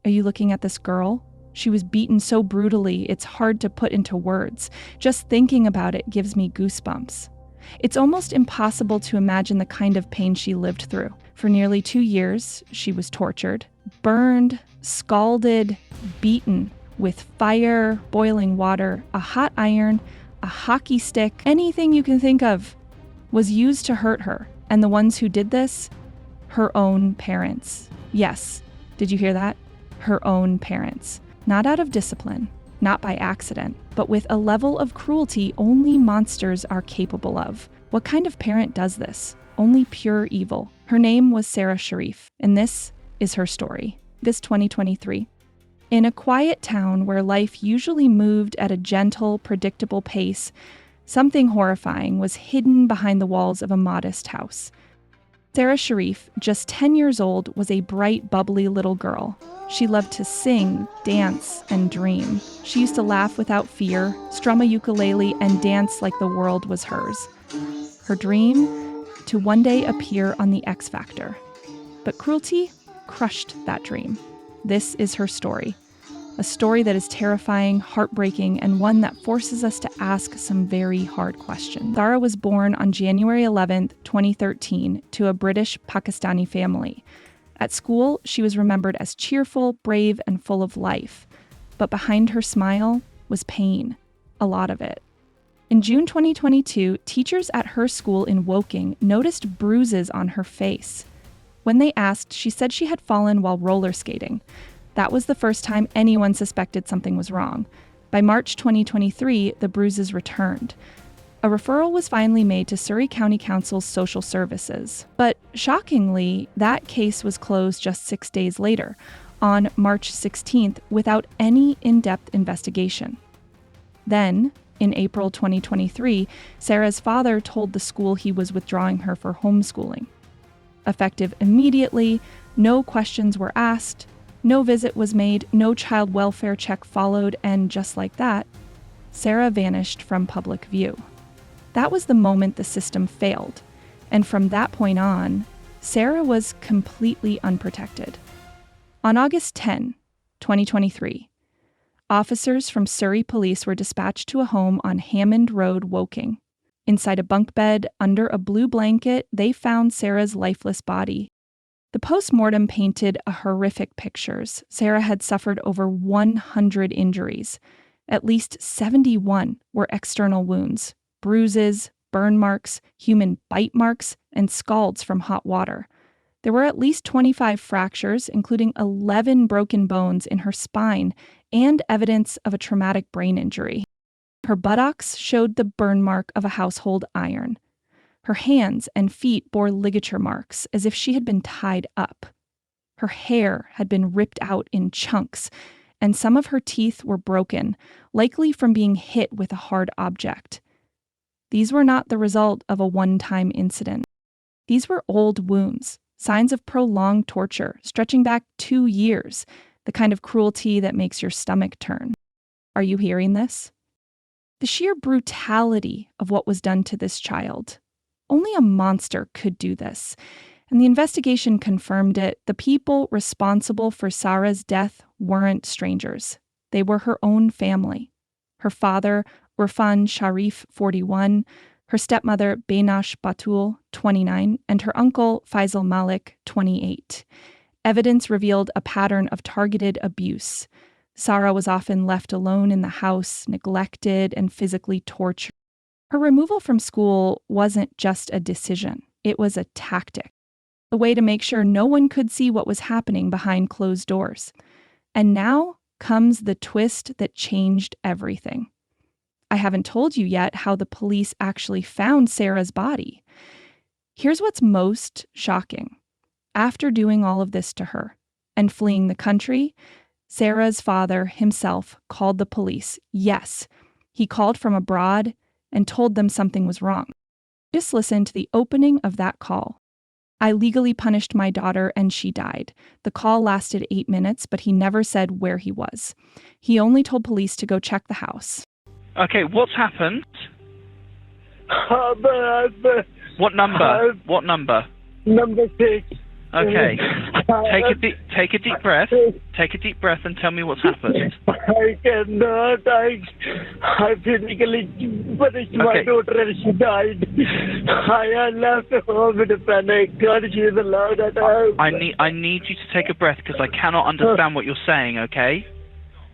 Are you looking at this girl? She was beaten so brutally, it's hard to put into words. Just thinking about it gives me goosebumps. It's almost impossible to imagine the kind of pain she lived through. For nearly 2 years, she was tortured, burned, scalded, beaten with fire, boiling water, a hot iron, a hockey stick, anything you can think of was used to hurt her. And the ones who did this? Her own parents. Yes, did you hear that? Her own parents. Not out of discipline, not by accident, but with a level of cruelty only monsters are capable of. What kind of parent does this? Only pure evil. Her name was Sara Sharif, and this is her story. This 2023. In a quiet town where life usually moved at a gentle, predictable pace, something horrifying was hidden behind the walls of a modest house. Sara Sharif, just 10 years old, was a bright, bubbly little girl. She loved to sing, dance, and dream. She used to laugh without fear, strum a ukulele, and dance like the world was hers. Her dream? To one day appear on the X Factor. But cruelty crushed that dream. This is her story. A story that is terrifying, heartbreaking, and one that forces us to ask some very hard questions. Sara was born on January 11th, 2013, to a British Pakistani family. At school, she was remembered as cheerful, brave, and full of life. But behind her smile was pain, a lot of it. In June 2022, teachers at her school in Woking noticed bruises on her face. When they asked, she said she had fallen while roller skating. That was the first time anyone suspected something was wrong. By March 2023, the bruises returned. A referral was finally made to Surrey County Council's social services. But shockingly, that case was closed just 6 days later, on March 16th, without any in-depth investigation. Then, in April 2023, Sara's father told the school he was withdrawing her for homeschooling. Effective immediately, no questions were asked, no visit was made, no child welfare check followed, and just like that, Sara vanished from public view. That was the moment the system failed, and from that point on, Sara was completely unprotected. On August 10, 2023, officers from Surrey Police were dispatched to a home on Hammond Road, Woking. Inside a bunk bed, under a blue blanket, they found Sara's lifeless body. The post-mortem painted a horrific pictures. Sara had suffered over 100 injuries. At least 71 were external wounds, bruises, burn marks, human bite marks, and scalds from hot water. There were at least 25 fractures, including 11 broken bones in her spine and evidence of a traumatic brain injury. Her buttocks showed the burn mark of a household iron. Her hands and feet bore ligature marks, as if she had been tied up. Her hair had been ripped out in chunks, and some of her teeth were broken, likely from being hit with a hard object. These were not the result of a one-time incident. These were old wounds, signs of prolonged torture, stretching back 2 years, the kind of cruelty that makes your stomach turn. Are you hearing this? The sheer brutality of what was done to this child. Only a monster could do this, and the investigation confirmed it. The people responsible for Sara's death weren't strangers. They were her own family. Her father, Urfan Sharif, 41, her stepmother, Beinash Batool, 29, and her uncle, Faisal Malik, 28. Evidence revealed a pattern of targeted abuse. Sara was often left alone in the house, neglected and physically tortured. Her removal from school wasn't just a decision, it was a tactic, a way to make sure no one could see what was happening behind closed doors. And now comes the twist that changed everything. I haven't told you yet how the police actually found Sara's body. Here's what's most shocking. After doing all of this to her and fleeing the country, Sara's father himself called the police. Yes, he called from abroad and told them something was wrong. Just listen to the opening of that call. I legally punished my daughter and she died. The call lasted 8 minutes, but he never said where he was. He only told police to go check the house. Okay, what's happened? What number? What number? Number 6. Okay. Take a deep breath. Take a deep breath and tell me what's happened. I cannot. I physically punished my daughter and she died. I left home in a panic. God, she is allowed at home. I need you to take a breath because I cannot understand what you're saying, okay?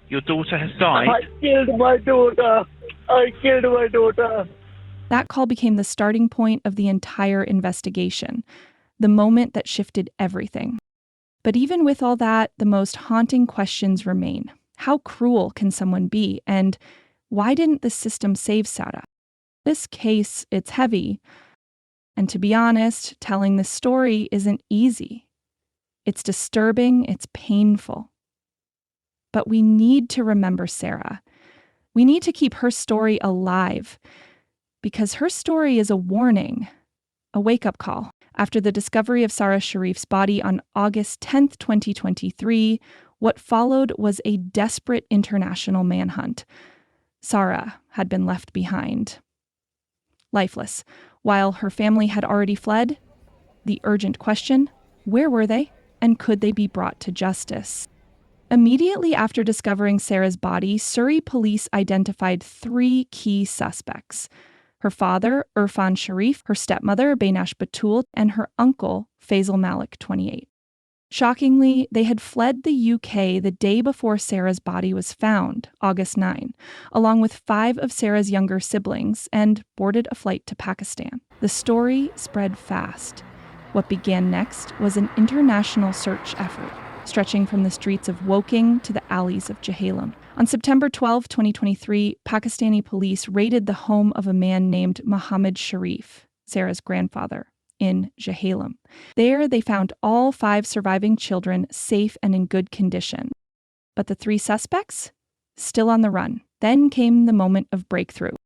Your daughter has died. I killed my daughter. That call became the starting point of the entire investigation, the moment that shifted everything. But even with all that, the most haunting questions remain. How cruel can someone be? And why didn't the system save Sara? This case, it's heavy. And to be honest, telling this story isn't easy. It's disturbing, it's painful. But we need to remember Sara. We need to keep her story alive, because her story is a warning, a wake-up call. After the discovery of Sara Sharif's body on August 10th, 2023, what followed was a desperate international manhunt. Sara had been left behind, lifeless, while her family had already fled. The urgent question, where were they, and could they be brought to justice? Immediately after discovering Sara's body, Surrey police identified 3 key suspects: her father, Urfan Sharif, her stepmother, Beinash Batool, and her uncle, Faisal Malik, 28. Shockingly, they had fled the UK the day before Sara's body was found, August 9, along with 5 of Sara's younger siblings, and boarded a flight to Pakistan. The story spread fast. What began next was an international search effort, stretching from the streets of Woking to the alleys of Jhelum. On September 12, 2023, Pakistani police raided the home of a man named Mohammed Sharif, Sara's grandfather, in Jhelum. There, they found all 5 surviving children safe and in good condition. But the 3 suspects? Still on the run. Then came the moment of breakthrough.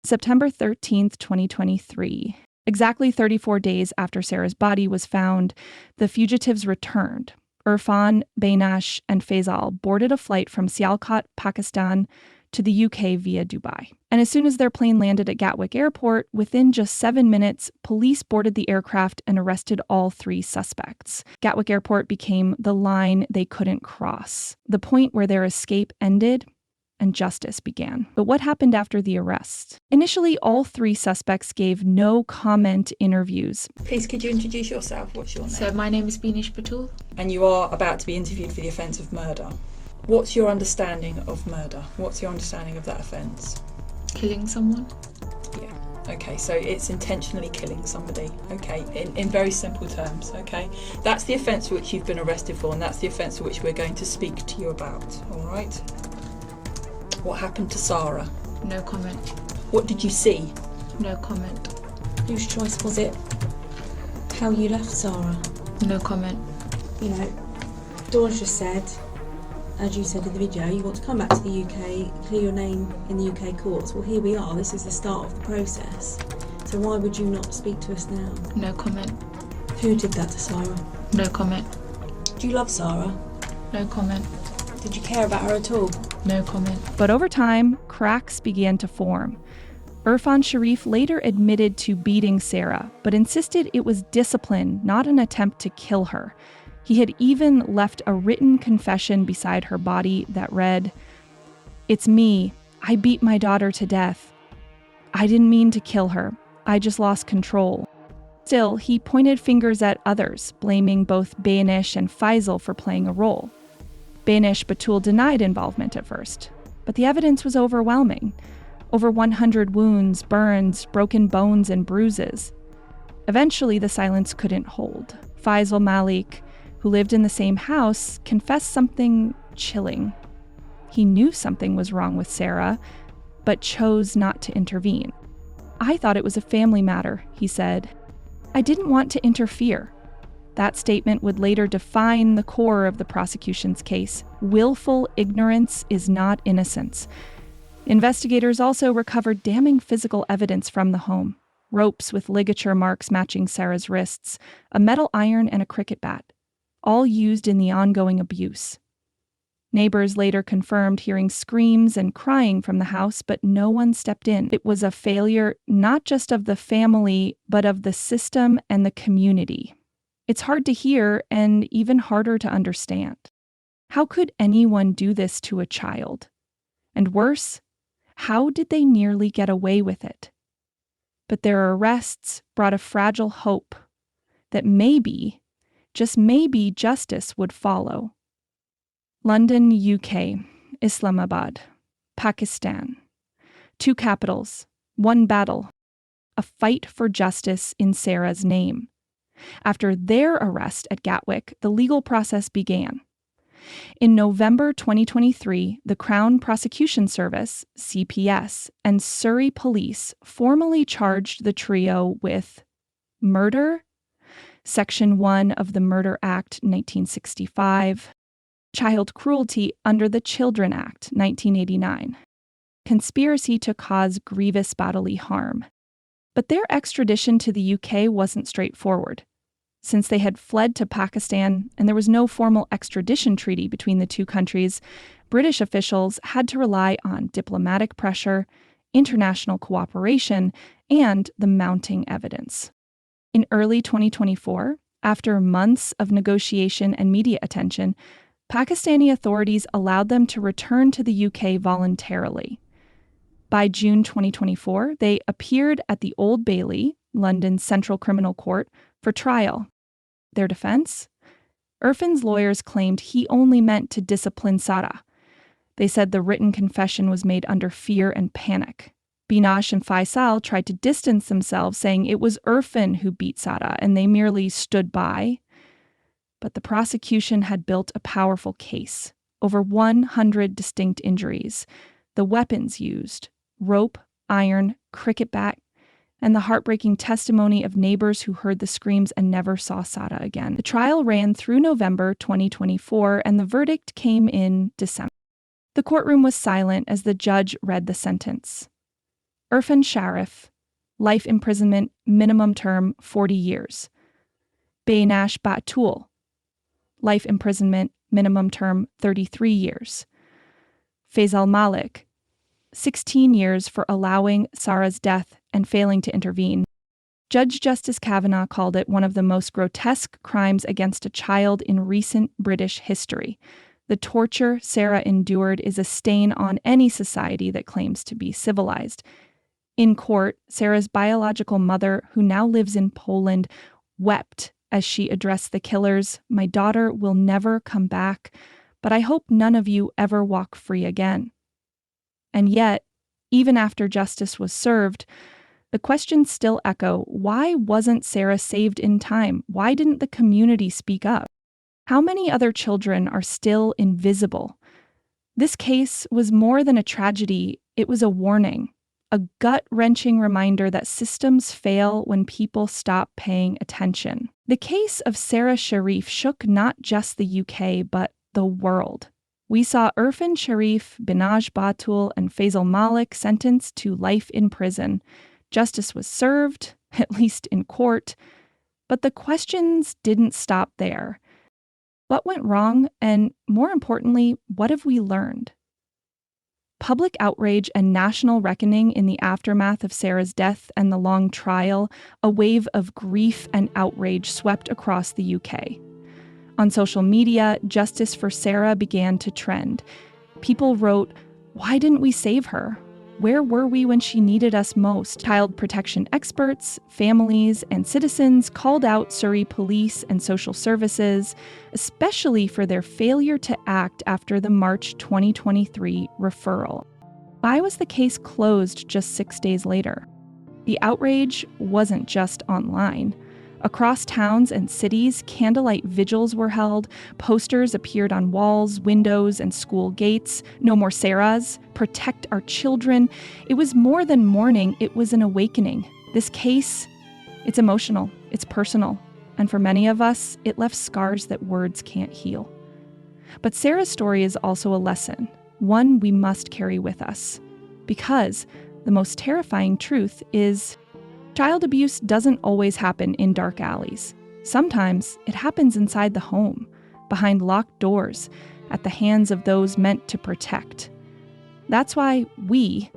September 13th, 2023. Exactly 34 days after Sara's body was found, the fugitives returned. Urfan, Beinash, and Faisal boarded a flight from Sialkot, Pakistan, to the UK via Dubai. And as soon as their plane landed at Gatwick Airport, within just 7 minutes, police boarded the aircraft and arrested all 3 suspects. Gatwick Airport became the line they couldn't cross, the point where their escape ended and justice began. But what happened after the arrest? Initially, all 3 suspects gave no comment interviews. Please, could you introduce yourself? What's your name? So my name is Beinash Batool. And you are about to be interviewed for the offence of murder. What's your understanding of murder? What's your understanding of that offence? Killing someone. Yeah. Okay, so it's intentionally killing somebody. Okay, in very simple terms. Okay, that's the offence for which you've been arrested for, and that's the offence for which we're going to speak to you about. All right. What happened to Sara? No comment. What did you see? No comment. Whose choice was it? How you left Sara? No comment. You know, Dawn's just said, as you said in the video, you want to come back to the UK, clear your name in the UK courts. Well, here we are. This is the start of the process. So why would you not speak to us now? No comment. Who did that to Sara? No comment. Do you love Sara? No comment. Did you care about her at all? No comment. But over time, cracks began to form. Urfan Sharif later admitted to beating Sara, but insisted it was discipline, not an attempt to kill her. He had even left a written confession beside her body that read, "It's me. I beat my daughter to death. I didn't mean to kill her. I just lost control." Still, he pointed fingers at others, blaming both Beinash and Faisal for playing a role. Beinash Batool denied involvement at first, but the evidence was overwhelming. Over 100 wounds, burns, broken bones, and bruises. Eventually, the silence couldn't hold. Faisal Malik, who lived in the same house, confessed something chilling. He knew something was wrong with Sara, but chose not to intervene. "I thought it was a family matter," he said. "I didn't want to interfere." That statement would later define the core of the prosecution's case. Willful ignorance is not innocence. Investigators also recovered damning physical evidence from the home. Ropes with ligature marks matching Sara's wrists, a metal iron, and a cricket bat, all used in the ongoing abuse. Neighbors later confirmed hearing screams and crying from the house, but no one stepped in. It was a failure not just of the family, but of the system and the community. It's hard to hear and even harder to understand. How could anyone do this to a child? And worse, how did they nearly get away with it? But their arrests brought a fragile hope that maybe, just maybe, justice would follow. London, UK, Islamabad, Pakistan. 2 capitals, 1 battle, a fight for justice in Sara's name. After their arrest at Gatwick, the legal process began. In November 2023, the Crown Prosecution Service, CPS, and Surrey Police formally charged the trio with murder, Section 1 of the Murder Act 1965, child cruelty under the Children Act 1989, conspiracy to cause grievous bodily harm. But their extradition to the UK wasn't straightforward. Since they had fled to Pakistan and there was no formal extradition treaty between the two countries, British officials had to rely on diplomatic pressure, international cooperation, and the mounting evidence. In early 2024, after months of negotiation and media attention, Pakistani authorities allowed them to return to the UK voluntarily. By June 2024, they appeared at the Old Bailey, London's Central Criminal Court, for trial. Their defense? Urfan's lawyers claimed he only meant to discipline Sara. They said the written confession was made under fear and panic. Beinash and Faisal tried to distance themselves, saying it was Urfan who beat Sara and they merely stood by. But the prosecution had built a powerful case, over 100 distinct injuries, the weapons used, rope, iron, cricket bat, and the heartbreaking testimony of neighbors who heard the screams and never saw Sara again. The trial ran through November 2024, and the verdict came in December. The courtroom was silent as the judge read the sentence. Urfan Sharif, life imprisonment, minimum term 40 years. Beinash Batool, life imprisonment, minimum term 33 years. Faisal Malik, 16 years for allowing Sara's death and failing to intervene. Judge Justice Kavanaugh called it one of the most grotesque crimes against a child in recent British history. The torture Sara endured is a stain on any society that claims to be civilized. In court, Sara's biological mother, who now lives in Poland, wept as she addressed the killers. "My daughter will never come back, but I hope none of you ever walk free again." And yet, even after justice was served, the questions still echo. Why wasn't Sara saved in time? Why didn't the community speak up? How many other children are still invisible? This case was more than a tragedy. It was a warning, a gut-wrenching reminder that systems fail when people stop paying attention. The case of Sara Sharif shook not just the UK, but the world. We saw Urfan Sharif, Beinash Batool, and Faisal Malik sentenced to life in prison. Justice was served, at least in court. But the questions didn't stop there. What went wrong? And more importantly, what have we learned? Public outrage and national reckoning in the aftermath of Sara's death and the long trial, a wave of grief and outrage swept across the UK. On social media, justice for Sara began to trend. People wrote, "Why didn't we save her? Where were we when she needed us most?" Child protection experts, families, and citizens called out Surrey police and social services, especially for their failure to act after the March 2023 referral. Why was the case closed just 6 days later? The outrage wasn't just online. Across towns and cities, candlelight vigils were held, posters appeared on walls, windows, and school gates. "No more Saras, protect our children." It was more than mourning, it was an awakening. This case, it's emotional, it's personal, and for many of us, it left scars that words can't heal. But Sara's story is also a lesson, one we must carry with us. Because the most terrifying truth is, child abuse doesn't always happen in dark alleys. Sometimes it happens inside the home, behind locked doors, at the hands of those meant to protect. That's why we,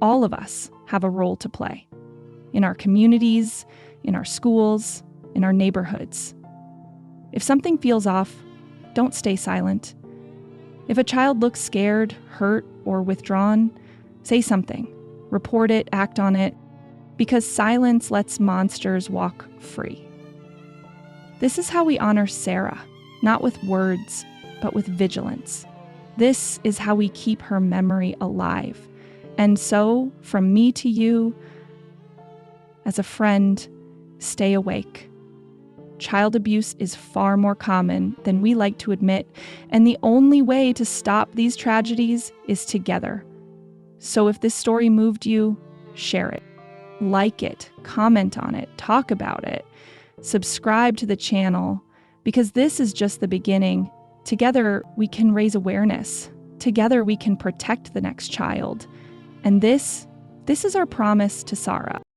all of us, have a role to play. In our communities, in our schools, in our neighborhoods. If something feels off, don't stay silent. If a child looks scared, hurt, or withdrawn, say something. Report it, act on it, because silence lets monsters walk free. This is how we honor Sarah, not with words, but with vigilance. This is how we keep her memory alive. And so, from me to you, as a friend, stay awake. Child abuse is far more common than we like to admit, and the only way to stop these tragedies is together. So if this story moved you, share it. Like it, comment on it, talk about it. Subscribe to the channel, because this is just the beginning. Together, we can raise awareness. Together, we can protect the next child. And this is our promise to Sara.